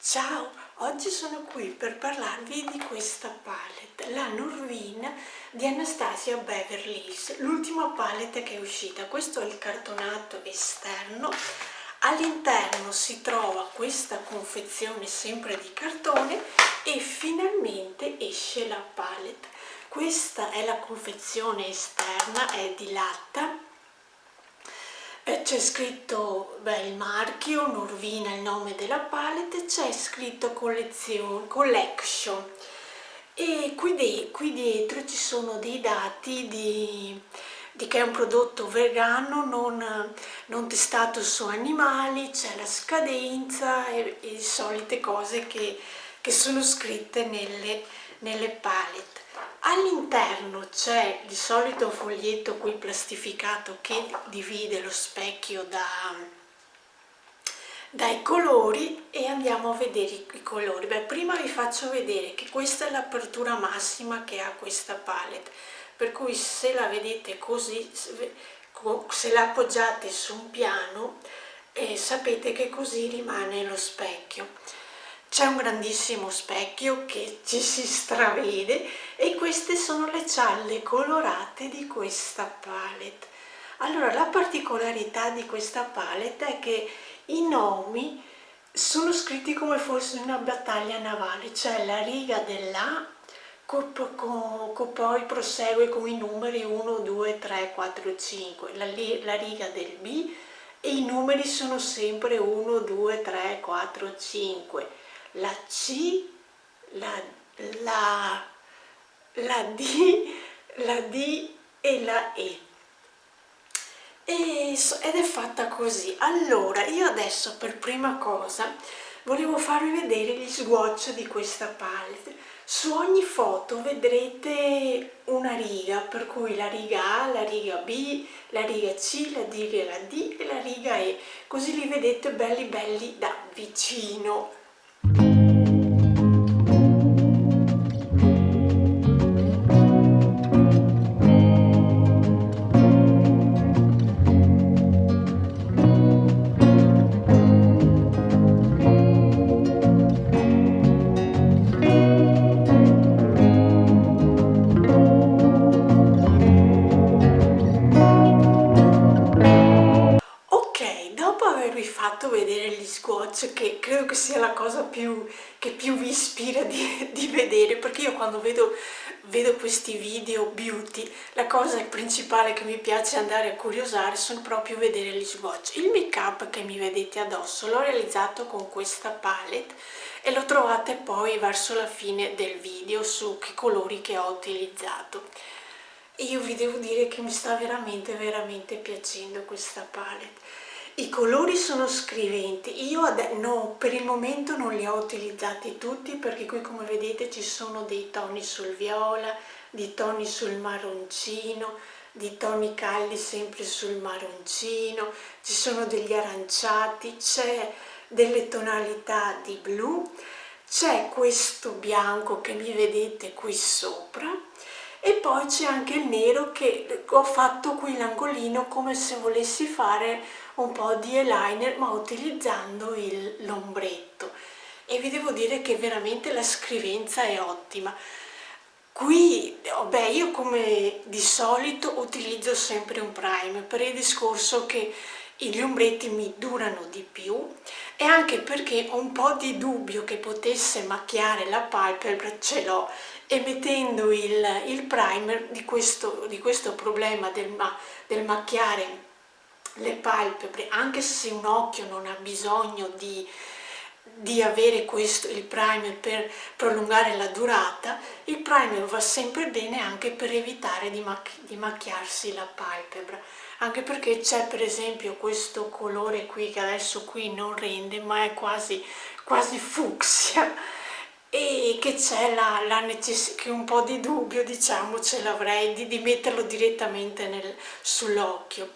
Ciao, oggi sono qui per parlarvi di questa palette, la Norvin di Anastasia Beverly Hills, l'ultima palette che è uscita. Questo è il cartonato esterno, all'interno si trova questa confezione sempre di cartone e finalmente esce la palette. Questa è la confezione esterna, è di latta. C'è scritto il marchio, Norvina è il nome della palette, c'è scritto collection e qui dietro ci sono dei dati di che è un prodotto vegano, non testato su animali, c'è la scadenza e solite cose che sono scritte nelle palette. All'interno c'è il solito foglietto qui plastificato che divide lo specchio dai colori e andiamo a vedere i colori. Prima vi faccio vedere che questa è l'apertura massima che ha questa palette, per cui se la vedete così, se la appoggiate su un piano, sapete che così rimane lo specchio. C'è un grandissimo specchio che ci si stravede e queste sono le cialde colorate di questa palette. Allora, la particolarità di questa palette è che i nomi sono scritti come fosse una battaglia navale, c'è la riga dell'A, poi prosegue con i numeri 1, 2, 3, 4, 5, la riga del B e i numeri sono sempre 1, 2, 3, 4, 5. La C, la D e la E. Ed è fatta così. Allora, io adesso per prima cosa volevo farvi vedere gli swatch di questa palette. Su ogni foto vedrete una riga, per cui la riga A, la riga B, la riga C, la riga D e la riga E, così li vedete belli belli da vicino. Dopo avervi fatto vedere gli swatch, che credo che sia la cosa che più vi ispira di vedere, perché io quando vedo questi video beauty, la cosa principale che mi piace andare a curiosare sono proprio vedere gli swatch. Il make up che mi vedete addosso l'ho realizzato con questa palette e lo trovate poi verso la fine del video su che colori che ho utilizzato. E io vi devo dire che mi sta veramente piacendo questa palette. I colori sono scriventi, io per il momento non li ho utilizzati tutti perché qui come vedete ci sono dei toni sul viola, dei toni sul marroncino, dei toni caldi sempre sul marroncino, ci sono degli aranciati, c'è delle tonalità di blu, c'è questo bianco che mi vedete qui sopra e poi c'è anche il nero che ho fatto qui l'angolino come se volessi fare un po' di eyeliner ma utilizzando l'ombretto, e vi devo dire che veramente la scrivenza è ottima. Qui, io come di solito utilizzo sempre un primer per il discorso che gli ombretti mi durano di più e anche perché ho un po' di dubbio che potesse macchiare la palpebra, ce l'ho, e mettendo il primer di questo problema del macchiare le palpebre, anche se un occhio non ha bisogno di avere il primer per prolungare la durata, il primer va sempre bene anche per evitare di macchiarsi la palpebra, anche perché c'è per esempio questo colore qui che adesso qui non rende ma è quasi fucsia, e che c'è la necessità, che un po' di dubbio diciamo ce l'avrei di metterlo direttamente sull'occhio.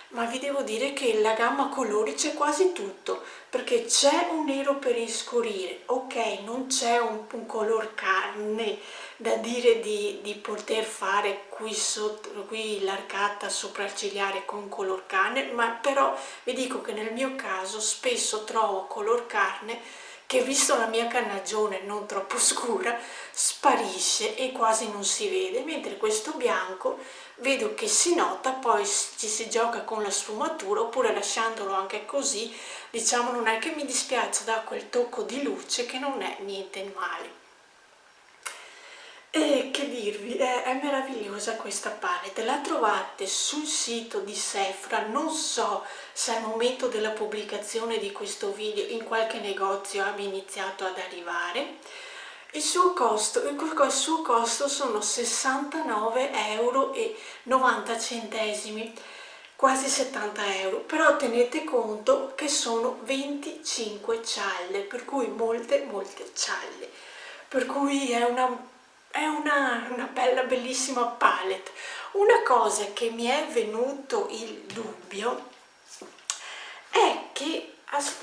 Ma vi devo dire che la gamma colori c'è quasi tutto, perché c'è un nero per inscurire, ok, non c'è un color carne da dire di poter fare qui sotto, qui l'arcata sopraccigliare con color carne, ma però vi dico che nel mio caso spesso trovo color carne che visto la mia carnagione non troppo scura sparisce e quasi non si vede, mentre questo bianco vedo che si nota, poi ci si gioca con la sfumatura oppure lasciandolo anche così, diciamo non è che mi dispiace, dà quel tocco di luce che non è niente male. E che dirvi, è meravigliosa questa palette, la trovate sul sito di Sephora, non so se al momento della pubblicazione di questo video in qualche negozio abbia iniziato ad arrivare. Il suo costo sono 69,90 €, quasi 70 euro, però tenete conto che sono 25 cialde, per cui molte cialde, per cui è una bella bellissima palette. Una cosa che mi è venuto il dubbio è che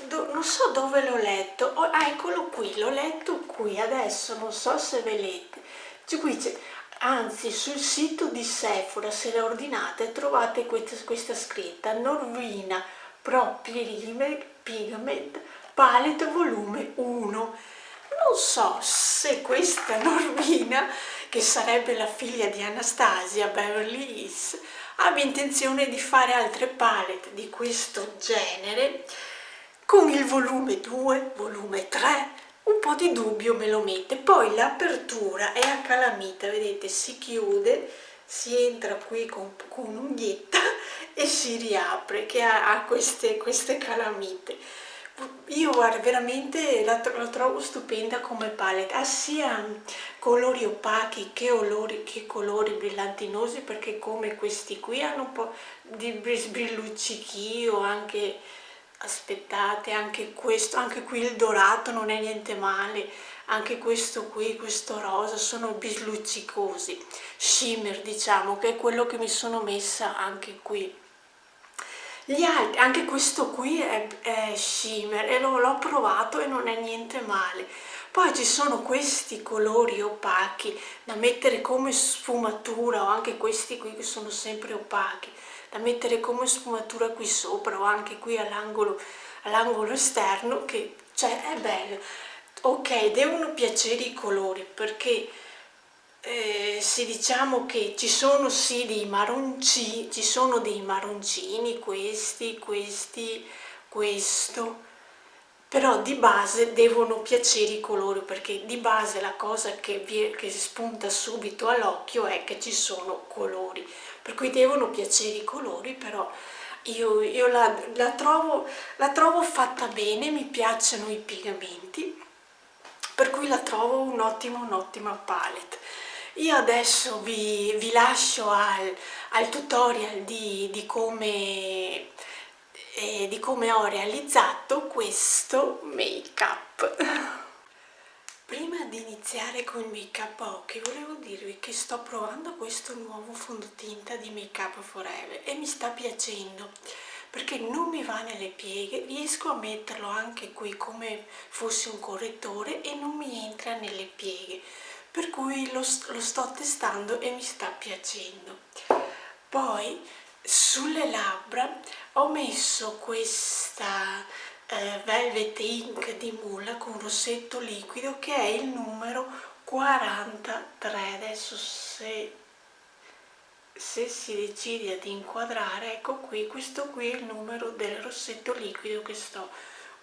non so dove l'ho letto, eccolo qui, l'ho letto qui, adesso non so se vedete, qui c'è, anzi sul sito di Sephora se la ordinate trovate questa scritta Norvina Pro Pigment Palette volume 1. Non so se questa Norvina, che sarebbe la figlia di Anastasia Beverly Hills, abbia intenzione di fare altre palette di questo genere con il volume 2, volume 3, un po' di dubbio me lo mette. Poi l'apertura è a calamita, vedete, si chiude, si entra qui con un'unghietta e si riapre, che ha queste calamite. Io guarda, veramente la trovo stupenda come palette, ha sia colori opachi che colori brillantinosi, perché come questi qui hanno un po' di sbrilluccichio, anche aspettate, anche questo, anche qui il dorato non è niente male, anche questo qui, questo rosa, sono bisluccicosi, shimmer diciamo, che è quello che mi sono messa anche qui. Gli altri, anche questo qui è shimmer e l'ho provato e non è niente male. Poi ci sono questi colori opachi da mettere come sfumatura, o anche questi qui che sono sempre opachi, da mettere come sfumatura qui sopra o anche qui all'angolo esterno, che cioè è bello. Ok, devono piacere i colori, perché sì, diciamo che ci sono sì dei marroncini, questi, questo, però di base devono piacere i colori, perché di base la cosa che spunta subito all'occhio è che ci sono colori, per cui devono piacere i colori, però io la trovo fatta bene, mi piacciono i piegamenti, per cui la trovo un'ottima palette. Io adesso vi lascio al tutorial di come ho realizzato questo make up. Prima di iniziare con il make up occhi volevo dirvi che sto provando questo nuovo fondotinta di Make Up Forever e mi sta piacendo, perché non mi va nelle pieghe, riesco a metterlo anche qui come fosse un correttore e non mi entra nelle pieghe, per cui lo sto testando e mi sta piacendo. Poi sulle labbra ho messo questa Velvet Ink di Mulla con rossetto liquido, che è il numero 43. Adesso se si decide ad inquadrare, ecco qui, questo qui è il numero del rossetto liquido che sto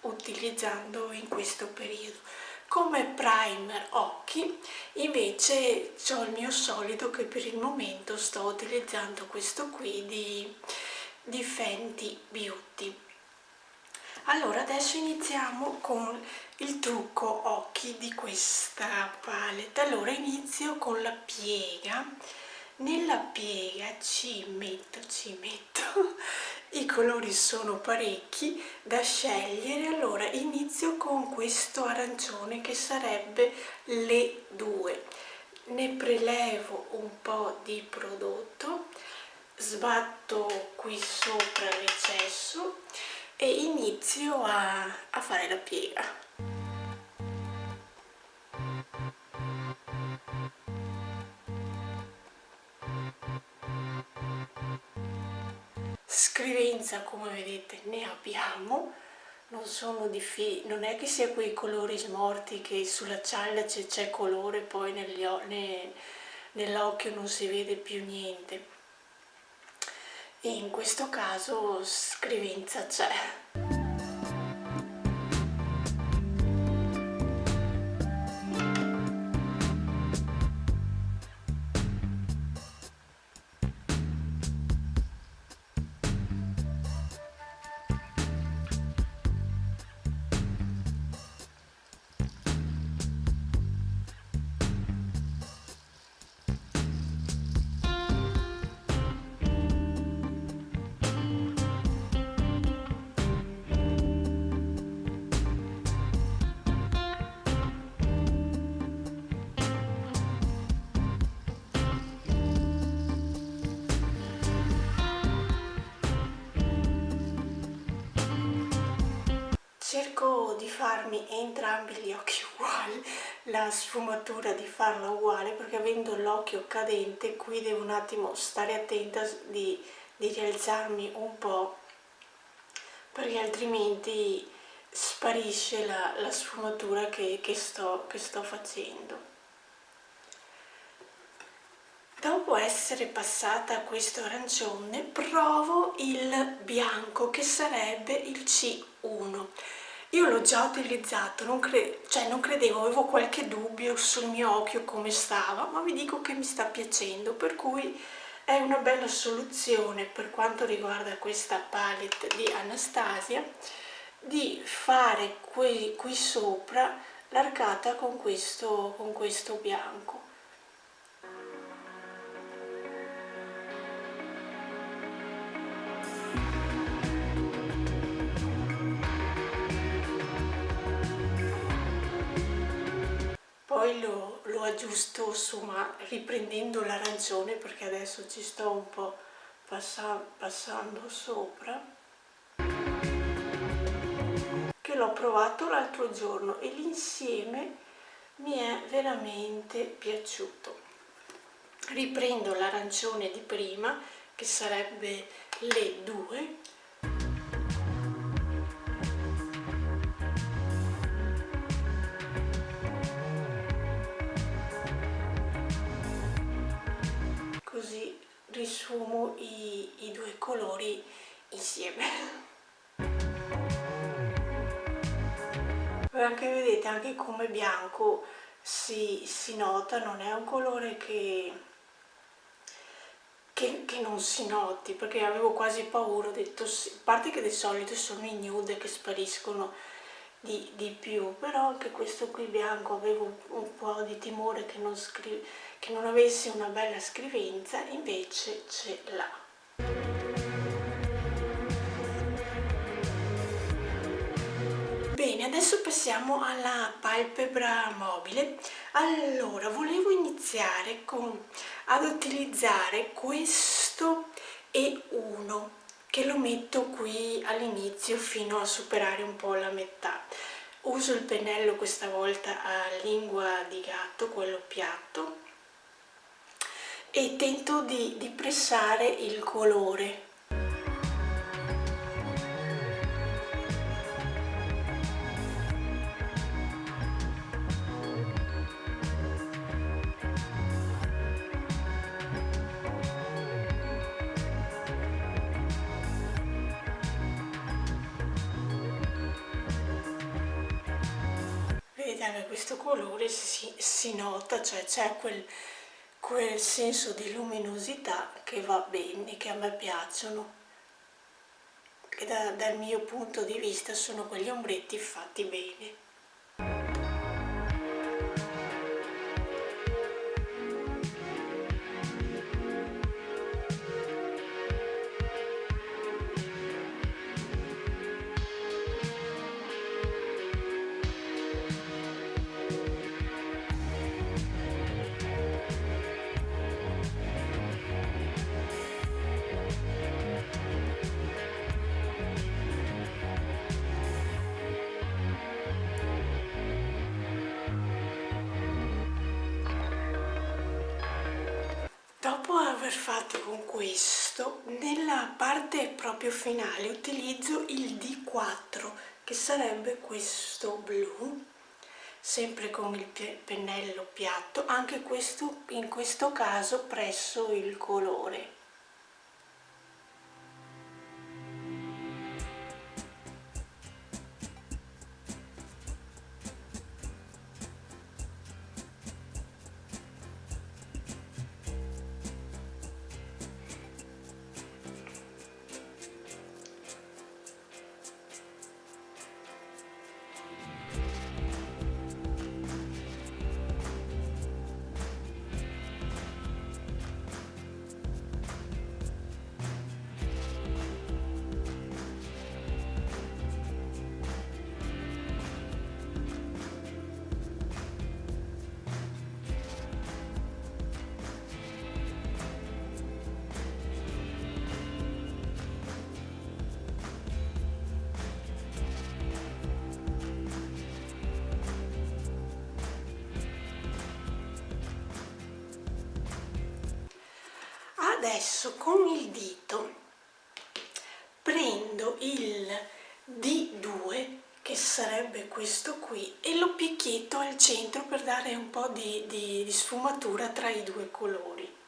utilizzando in questo periodo. Come primer occhi invece ho il mio solido, che per il momento sto utilizzando questo qui di Fenty Beauty. Allora adesso iniziamo con il trucco occhi di questa palette. Allora inizio con la piega. Nella piega ci metto i colori sono parecchi da scegliere. Allora inizio con questo arancione, che sarebbe le 2. Ne prelevo un po' di prodotto, sbatto qui sopra l'eccesso e inizio a fare la piega. Scrivenza, come vedete, ne abbiamo, non sono non è che sia quei colori smorti che sulla cialla c'è colore, poi nell'occhio non si vede più niente. E in questo caso scrivenza c'è. Cerco di farmi entrambi gli occhi uguali, la sfumatura di farla uguale, perché avendo l'occhio cadente qui devo un attimo stare attenta di rialzarmi un po', perché altrimenti sparisce la sfumatura che sto facendo. Dopo essere passata a questo arancione provo il bianco, che sarebbe il C1. Io l'ho già utilizzato, non credevo, avevo qualche dubbio sul mio occhio come stava, ma vi dico che mi sta piacendo, per cui è una bella soluzione per quanto riguarda questa palette di Anastasia, di fare qui sopra l'arcata con questo bianco. Poi lo aggiusto, insomma, riprendendo l'arancione, perché adesso ci sto un po' passando sopra, che l'ho provato l'altro giorno e l'insieme mi è veramente piaciuto. Riprendo l'arancione di prima, che sarebbe le 2, così risfumo i due colori insieme. Anche vedete, anche come bianco si nota, non è un colore che non si noti, perché avevo quasi paura, ho detto sì, a parte che di solito sono i nude che spariscono di più, però anche questo qui bianco avevo un po' di timore che non avesse una bella scrivenza, invece ce l'ha. Bene, adesso passiamo alla palpebra mobile. Allora, volevo iniziare ad utilizzare questo E1, che lo metto qui all'inizio fino a superare un po' la metà. Uso il pennello questa volta a lingua di gatto, quello piatto, e tento di pressare il colore. Vedete, anche questo colore si nota, cioè c'è quel senso di luminosità che va bene, che a me piacciono, che dal mio punto di vista sono quegli ombretti fatti bene. Dopo aver fatto con questo, nella parte proprio finale utilizzo il D4, che sarebbe questo blu, sempre con il pennello piatto, anche questo in questo caso presso il colore. Adesso con il dito prendo il D2, che sarebbe questo qui, e lo picchietto al centro per dare un po' di sfumatura tra i due colori.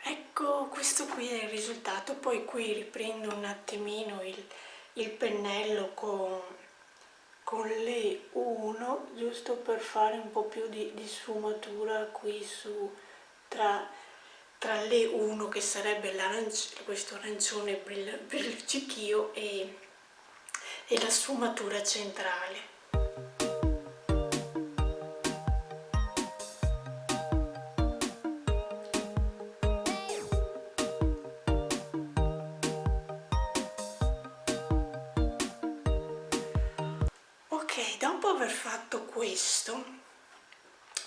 Ecco, questo qui è il risultato. Poi qui riprendo un attimino il pennello con le 1, giusto per fare un po' più di sfumatura qui su tra le 1, che sarebbe questo arancione brilluccichio, e la sfumatura centrale. Ok, dopo aver fatto questo,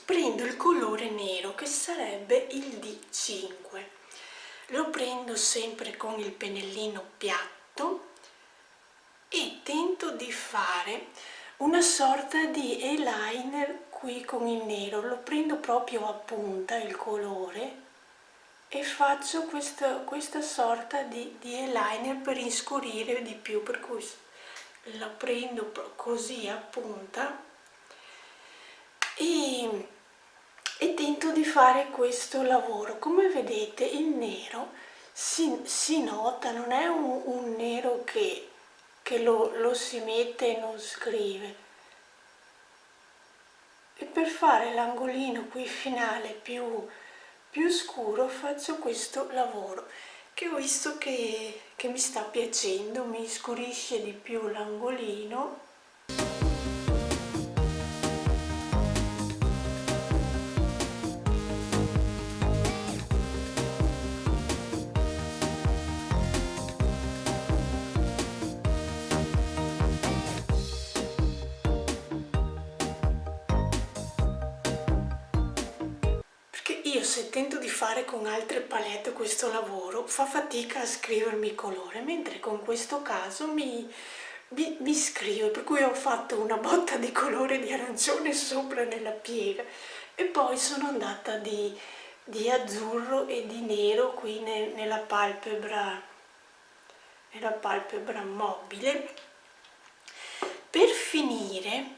prendo il colore nero, che sarebbe il D5. Lo prendo sempre con il pennellino piatto e tento di fare una sorta di eyeliner qui con il nero. Lo prendo proprio a punta il colore e faccio questa sorta di eyeliner per inscurire di più, per cui la prendo così a punta e tento di fare questo lavoro. Come vedete il nero si nota, non è un nero che lo si mette e non scrive. E per fare l'angolino qui finale più scuro faccio questo lavoro, che ho visto che mi sta piacendo, mi scurisce di più l'angolino. Io, se tento di fare con altre palette questo lavoro, fa fatica a scrivermi il colore, mentre con questo caso mi scrive, per cui ho fatto una botta di colore di arancione sopra nella piega e poi sono andata di azzurro e di nero qui nella palpebra mobile. Per finire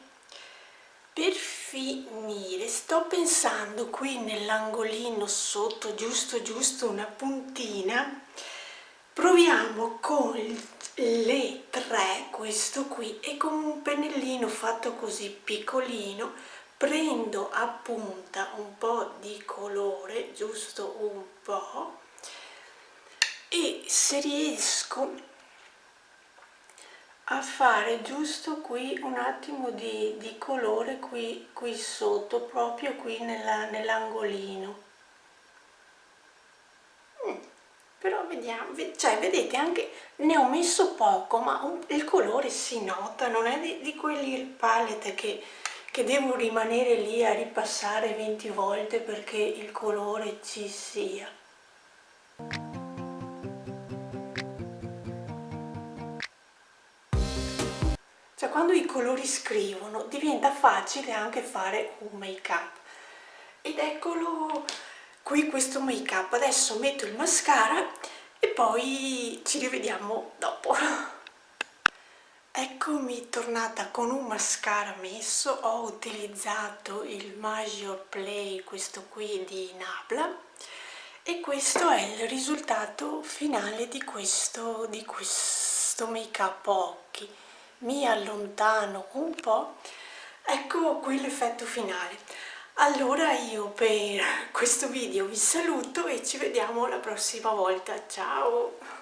sto pensando qui nell'angolino sotto, giusto una puntina. Proviamo con le 3, questo qui, e con un pennellino fatto così piccolino prendo a punta un po' di colore, giusto un po', e se riesco a fare giusto qui un attimo di colore qui sotto, proprio qui nell'angolino. Però vediamo, cioè vedete, anche ne ho messo poco, ma il colore si nota, non è di quelli il palette che devo rimanere lì a ripassare 20 volte perché il colore ci sia. Cioè quando i colori scrivono diventa facile anche fare un make up. Ed eccolo qui questo make up. Adesso metto il mascara e poi ci rivediamo dopo. Eccomi tornata con un mascara messo. Ho utilizzato il Major Play, questo qui di Nabla, e questo è il risultato finale di questo make up occhi. Mi allontano un po', ecco qui l'effetto finale. Allora io per questo video vi saluto e ci vediamo la prossima volta, ciao!